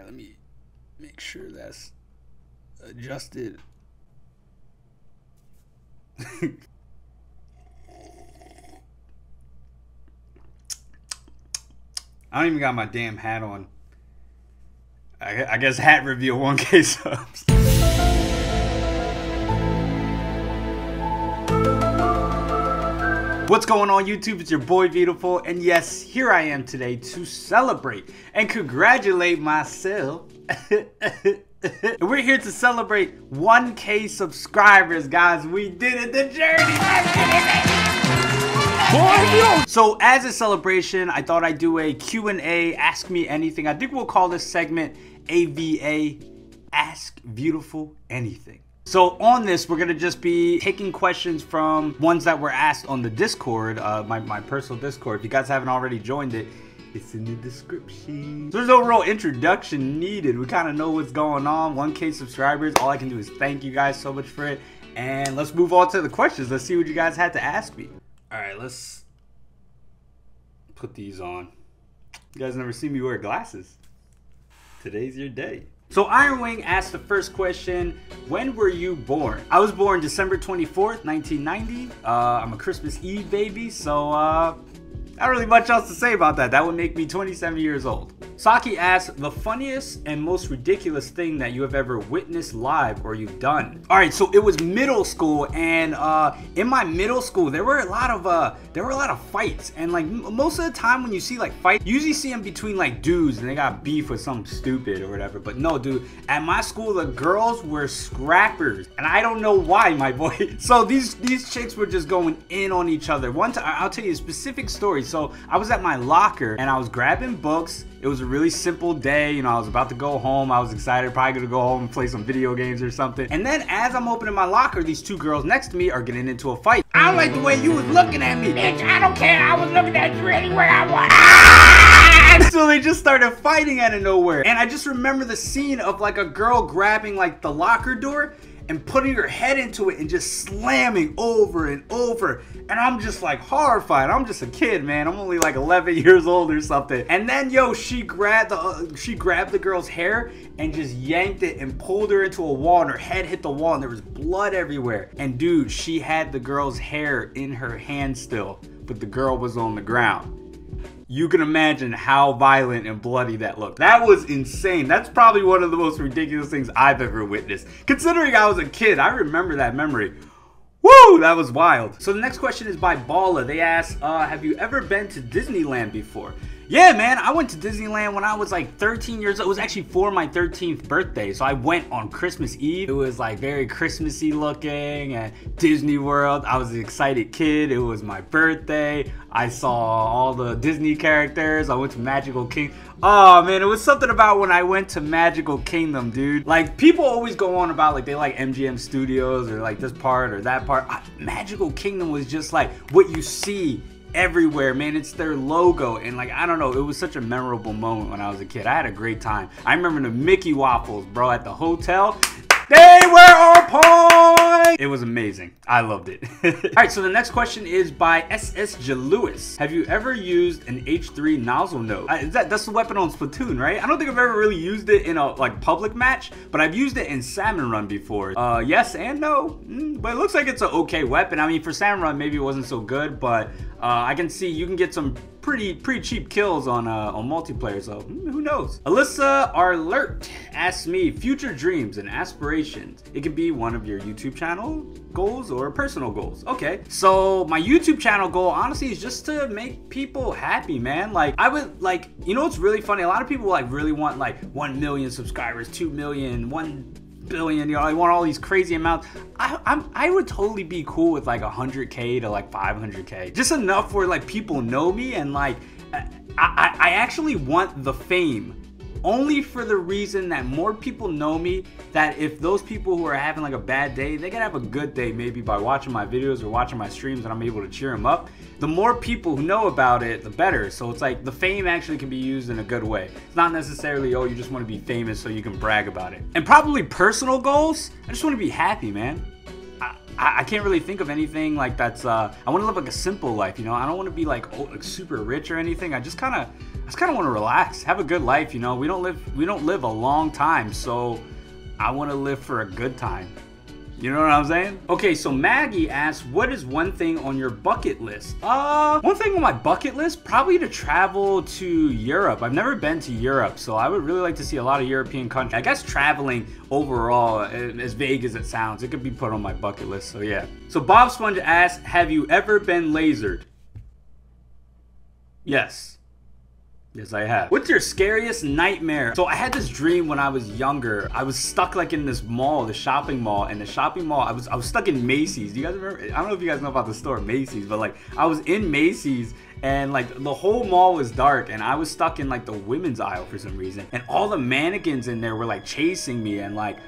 let me make sure that's adjusted. I don't even got my damn hat on. I guess hat reveal 1K subs. What's going on YouTube? It's your boy Viewtiful, and yes, here I am today to celebrate and congratulate myself. And we're here to celebrate 1K subscribers, guys. We did it, the journey. So as a celebration, I thought I'd do a Q&A, ask me anything. I think we'll call this segment AVA, Ask Viewtiful Anything. So on this, we're gonna just be taking questions from ones that were asked on the Discord, my personal Discord. If you guys haven't already joined it, it's in the description. So there's no real introduction needed. We kind of know what's going on. 1K subscribers. All I can do is thank you guys so much for it. And let's move on to the questions. Let's see what you guys had to ask me. All right, let's put these on. You guys never see me wear glasses. Today's your day. So Iron Wing asked the first question, when were you born? I was born December 24th, 1990. I'm a Christmas Eve baby, so not really much else to say about that. That would make me 27 years old. Saki asked, the funniest and most ridiculous thing that you have ever witnessed live or you've done. All right, so it was middle school, and in my middle school, there were a lot of fights, and like most of the time when you see like fights, you usually see them between like dudes, and they got beef with something stupid or whatever. But no, dude, at my school, the girls were scrappers, and I don't know why, my boy. So these chicks were just going in on each other. One time, I'll tell you a specific story. So I was at my locker and I was grabbing books. It was a really simple day, you know, I was about to go home. I was excited, probably gonna go home and play some video games or something. And then as I'm opening my locker, these two girls next to me are getting into a fight. I don't like the way you was looking at me. Bitch, I don't care, I was looking at you anywhere I want. Ah! So they just started fighting out of nowhere. And I just remember the scene of like a girl grabbing like the locker door and putting her head into it and just slamming over and over. And I'm just like horrified. I'm just a kid, man. I'm only like 11 years old or something. And then, yo, she grabbed the girl's hair and just yanked it and pulled her into a wall, and her head hit the wall and there was blood everywhere. And dude, she had the girl's hair in her hand still, but the girl was on the ground. You can imagine how violent and bloody that looked. That was insane. That's probably one of the most ridiculous things I've ever witnessed. Considering I was a kid, I remember that memory. Woo, that was wild. So the next question is by Bala. They asked, have you ever been to Disneyland before? Yeah, man, I went to Disneyland when I was like 13 years old. It was actually for my 13th birthday. So I went on Christmas Eve. It was like very Christmassy looking at Disney World. I was an excited kid. It was my birthday. I saw all the Disney characters. I went to Magical Kingdom. Oh man, it was something about when I went to Magical Kingdom, dude. Like people always go on about like they like MGM Studios or like this part or that part. Magical Kingdom was just like what you see everywhere, man. It's their logo, and like I don't know, it was such a memorable moment when I was a kid. I had a great time. I remember the Mickey waffles, bro, at the hotel. They were on point. It was amazing. I loved it. All right, so the next question is by SSJ Lewis. Have you ever used an H3 nozzle node? That's the weapon on Splatoon, right? I don't think I've ever really used it in a like public match, but I've used it in Salmon Run before. Yes and no, but it looks like it's an okay weapon. I mean, for Salmon Run, maybe it wasn't so good, but I can see you can get some pretty cheap kills on multiplayer, so who knows. Alyssa Arlert asks me, future dreams and aspirations. It could be one of your YouTube channel goals or personal goals. Okay, so my YouTube channel goal honestly is just to make people happy, man. Like I would like, you know what's really funny, a lot of people like really want like 1 million subscribers, 2 million, 1 billion, you know, I want all these crazy amounts. I would totally be cool with like 100K to like 500K, just enough where like people know me, and like I actually want the fame only for the reason that more people know me, that if those people who are having like a bad day, they can have a good day maybe by watching my videos or watching my streams, and I'm able to cheer them up. The more people who know about it, the better. So it's like the fame actually can be used in a good way. It's not necessarily, oh, you just want to be famous so you can brag about it. And probably personal goals, I just want to be happy, man. I can't really think of anything like that's, I want to live like a simple life, you know. I don't want to be like, oh, like super rich or anything. I just kind of want to relax, have a good life, you know. We don't live a long time, so I want to live for a good time. You know what I'm saying? Okay, so Maggie asks, what is one thing on your bucket list? One thing on my bucket list, probably to travel to Europe. I've never been to Europe, so I would really like to see a lot of European countries. I guess traveling overall, as vague as it sounds, it could be put on my bucket list, so yeah. So Bob Sponge asks, have you ever been lasered? Yes. Yes, I have. What's your scariest nightmare? So I had this dream when I was younger. I was stuck like in this mall, the shopping mall, and the shopping mall, I was stuck in Macy's. Do you guys remember? I don't know if you guys know about the store Macy's, but like I was in Macy's and like the whole mall was dark and I was stuck in like the women's aisle for some reason. And all the mannequins in there were like chasing me and like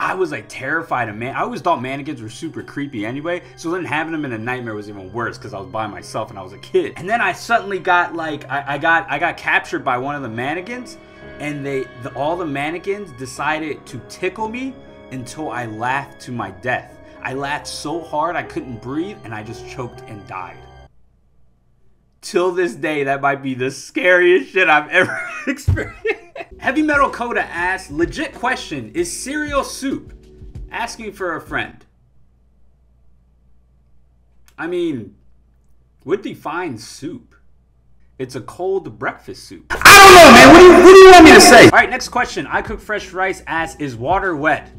I was like terrified of I always thought mannequins were super creepy anyway, so then having them in a nightmare was even worse because I was by myself and I was a kid. And then I suddenly got like I got captured by one of the mannequins, and all the mannequins decided to tickle me until I laughed to my death. I laughed so hard I couldn't breathe and I just choked and died. Till this day, that might be the scariest shit I've ever experienced. Heavy Metal Coda asks, legit question, is cereal soup? Asking for a friend. I mean, what defines soup? It's a cold breakfast soup. I don't know, man. What do you want me to say? All right, next question. I Cook Fresh Rice asks, is water wet?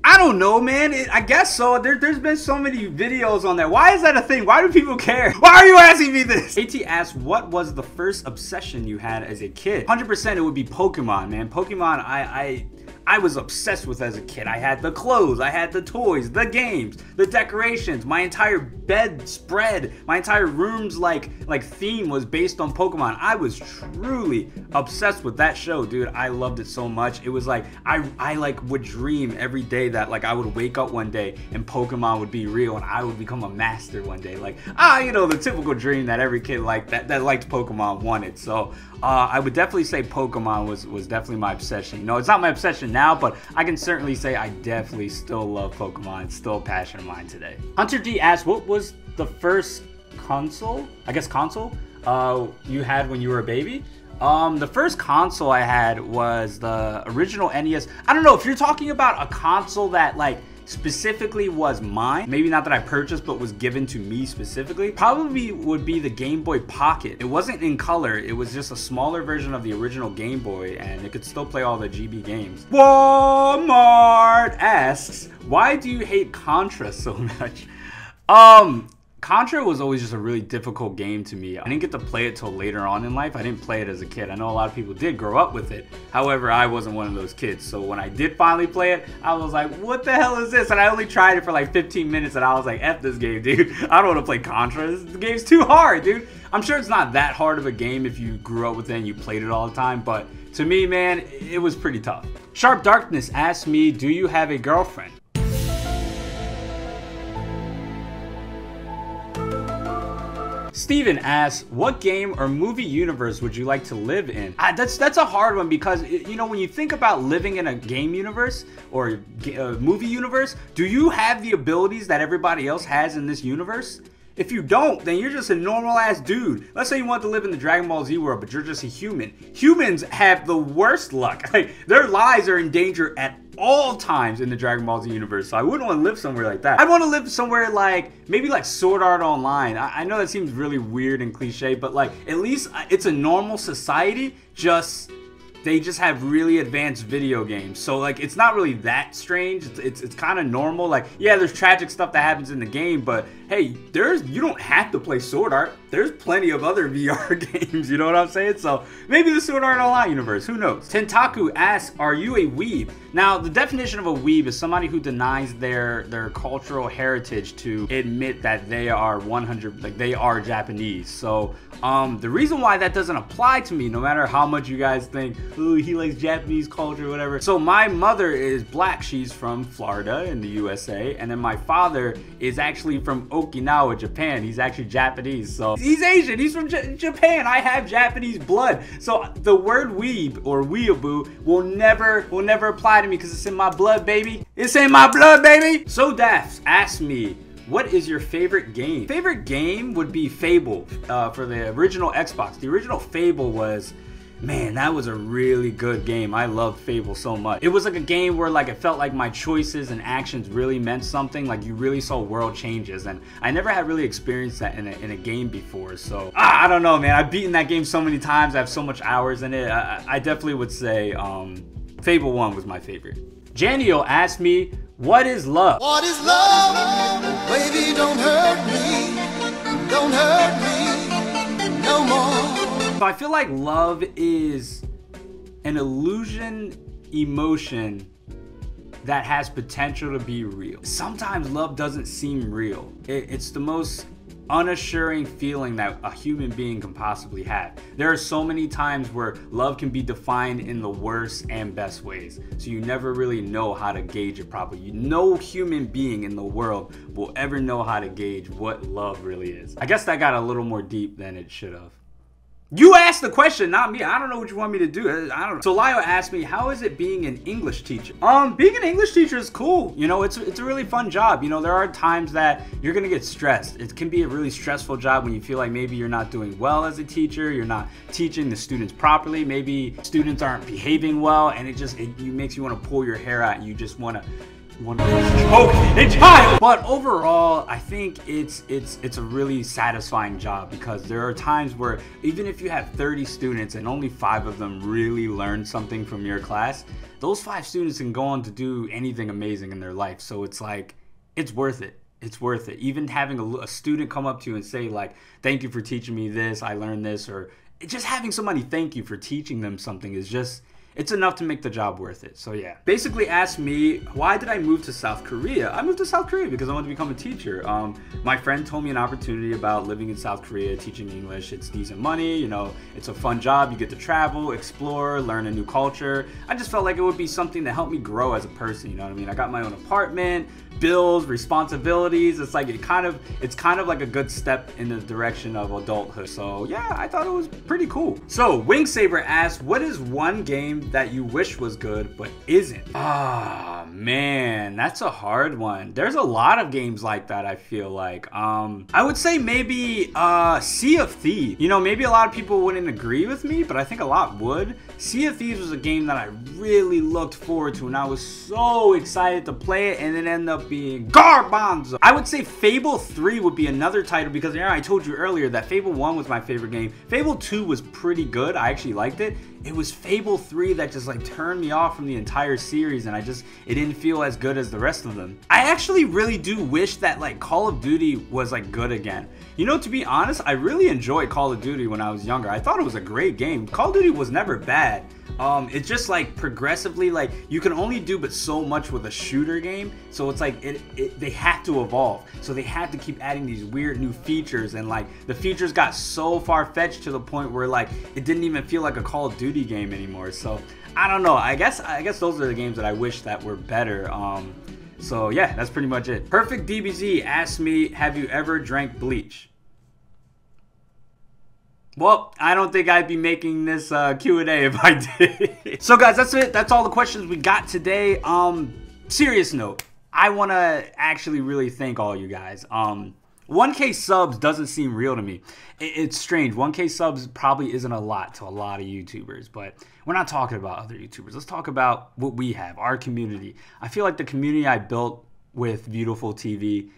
I don't know, man. I guess so. There's been so many videos on that. Why is that a thing? Why do people care? Why are you asking me this? AT asks, what was the first obsession you had as a kid? 100% it would be Pokemon, man. Pokemon, I was obsessed with as a kid. I had the clothes, I had the toys, the games, the decorations, my entire bedspread, my entire room's like theme was based on Pokemon. I was truly obsessed with that show, dude. I loved it so much. It was like I like would dream every day that like I would wake up one day and Pokemon would be real and I would become a master one day. Like you know, the typical dream that every kid that liked Pokemon wanted. So I would definitely say Pokemon was definitely my obsession. You know, it's not my obsession now, but I can certainly say I definitely still love Pokemon. It's still a passion of mine today. Hunter D asks, what was the first console? I guess console you had when you were a baby? The first console I had was the original NES. I don't know if you're talking about a console that like specifically was mine, maybe not that I purchased but was given to me specifically, probably would be the Game Boy Pocket. It wasn't in color, it was just a smaller version of the original Game Boy and it could still play all the GB games. Walmart asks, why do you hate Contra so much? Contra was always just a really difficult game to me. I didn't get to play it till later on in life. I didn't play it as a kid. I know a lot of people did grow up with it. However, I wasn't one of those kids. So when I did finally play it, I was like, what the hell is this? And I only tried it for like 15 minutes and I was like, F this game, dude. I don't want to play Contra. The game's too hard, dude. I'm sure it's not that hard of a game if you grew up with it and you played it all the time. But to me, man, it was pretty tough. Sharp Darkness asked me, do you have a girlfriend? Steven asks, what game or movie universe would you like to live in? That's a hard one because, you know, when you think about living in a game universe or a movie universe, do you have the abilities that everybody else has in this universe? If you don't, then you're just a normal ass dude. Let's say you want to live in the Dragon Ball Z world, but you're just a human. Humans have the worst luck. Like, their lives are in danger at all times in the Dragon Ball Z universe. So I wouldn't want to live somewhere like that. I'd want to live somewhere like, maybe like Sword Art Online. I know that seems really weird and cliche, but like, at least it's a normal society, they just have really advanced video games. So like, it's not really that strange. It's kind of normal. Like, yeah, there's tragic stuff that happens in the game, but hey, you don't have to play Sword Art. There's plenty of other VR games, you know what I'm saying? So maybe the Sword Art Online universe, who knows? Tentaku asks, are you a weeb? Now, the definition of a weeb is somebody who denies their cultural heritage to admit that they are they are Japanese. So the reason why that doesn't apply to me, no matter how much you guys think, oh, he likes Japanese culture, whatever. So my mother is black. She's from Florida in the USA. And then my father is actually from Okinawa, Japan. He's actually Japanese. So He's Asian. He's from Japan. I have Japanese blood. So the word weeb or weeaboo will never apply to me because it's in my blood, baby. It's in my blood, baby. So Daft asked me, what is your favorite game? Favorite game would be Fable for the original Xbox. The original Fable was, man, that was a really good game. I loved Fable so much. It was like a game where like it felt like my choices and actions really meant something. Like you really saw world changes, and I never had really experienced that in a game before. So I don't know, man. I've beaten that game so many times. I have so much hours in it. I definitely would say Fable 1 was my favorite. Janio asked me, what is love? What is love? Baby, don't hurt me. Don't hurt me no more. So I feel like love is an illusion emotion that has potential to be real. Sometimes love doesn't seem real. It's the most unassuring feeling that a human being can possibly have. There are so many times where love can be defined in the worst and best ways, so you never really know how to gauge it properly. No human being in the world will ever know how to gauge what love really is. I guess that got a little more deep than it should have. You asked the question, not me. I don't know what you want me to do. I don't know. So Lio asked me, how is it being an English teacher? Being an English teacher is cool. You know, it's a really fun job. You know, there are times that you're gonna get stressed. It can be a really stressful job when you feel like maybe you're not doing well as a teacher, you're not teaching the students properly, maybe students aren't behaving well, and it makes you want to pull your hair out and you just want to choke and child. But overall, I think it's a really satisfying job, because there are times where even if you have 30 students and only 5 of them really learn something from your class, those 5 students can go on to do anything amazing in their life. So it's like, it's worth it. It's worth it. Even having a student come up to you and say like, thank you for teaching me this, I learned this, or just having somebody thank you for teaching them something is just, it's enough to make the job worth it. So yeah. Basically asked me, why did I move to South Korea? I moved to South Korea because I wanted to become a teacher. My friend told me an opportunity about living in South Korea, teaching English. It's decent money, you know, it's a fun job. You get to travel, explore, learn a new culture. I just felt like it would be something to help me grow as a person, you know what I mean? I got my own apartment, bills, responsibilities. It's kind of like a good step in the direction of adulthood. So yeah, I thought it was pretty cool. So Wingsaber asked, what is one game that you wish was good but isn't? Ah, man, that's a hard one. There's a lot of games like that, I feel like. I would say maybe Sea of Thieves. You know, maybe a lot of people wouldn't agree with me, but I think a lot would. Sea of Thieves was a game that I really looked forward to, and I was so excited to play it, and it ended up being garbanzo. I would say Fable 3 would be another title, because I told you earlier that Fable 1 was my favorite game. Fable 2 was pretty good. I actually liked it. It was Fable 3 that just like turned me off from the entire series, and it didn't feel as good as the rest of them. I actually really do wish that like Call of Duty was like good again. You know, to be honest, I really enjoyed Call of Duty when I was younger. I thought it was a great game. Call of Duty was never bad. It's just like progressively, like you can only do but so much with a shooter game. So it's like they had to evolve. So they had to keep adding these weird new features, and like the features got so far-fetched to the point where like it didn't even feel like a Call of Duty game anymore. So I don't know. I guess those are the games that I wish that were better. So yeah, that's pretty much it. Perfect DBZ asked me, have you ever drank bleach? Well, I don't think I'd be making this Q&A if I did. So guys, that's it. That's all the questions we got today. Serious note, I want to actually really thank all you guys. 1K subs doesn't seem real to me. It's strange. 1K subs probably isn't a lot to a lot of YouTubers, but we're not talking about other YouTubers. Let's talk about what we have, our community. I feel like the community I built with ViewtifulTV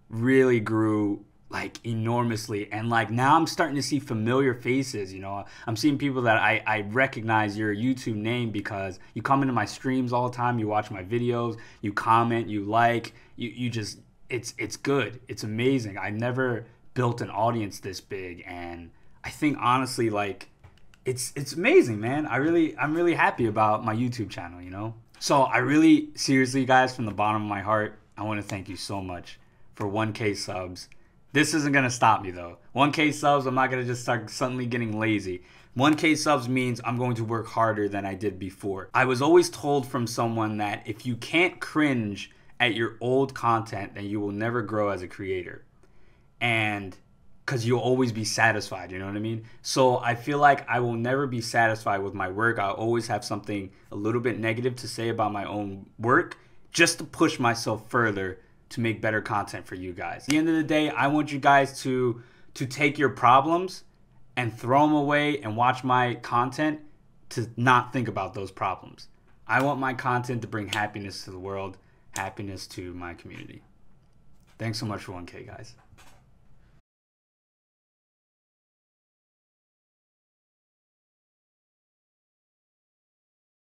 really grew like enormously, and like now I'm starting to see familiar faces. You know, I'm seeing people that I recognize your YouTube name because you come into my streams all the time, you watch my videos, you comment, you like, you just, it's good, it's amazing. I never built an audience this big, and I think honestly like it's amazing, man. I'm really happy about my YouTube channel, you know. So I really, seriously guys, from the bottom of my heart, I want to thank you so much for 1K subs. This isn't going to stop me though. 1K subs, I'm not going to just start suddenly getting lazy. 1K subs means I'm going to work harder than I did before. I was always told from someone that if you can't cringe at your old content, then you will never grow as a creator. And because you'll always be satisfied, you know what I mean? So I feel like I will never be satisfied with my work. I'll always have something a little bit negative to say about my own work, just to push myself further to make better content for you guys. At the end of the day, I want you guys to take your problems and throw them away and watch my content to not think about those problems. I want my content to bring happiness to the world, happiness to my community. Thanks so much for 1K, guys.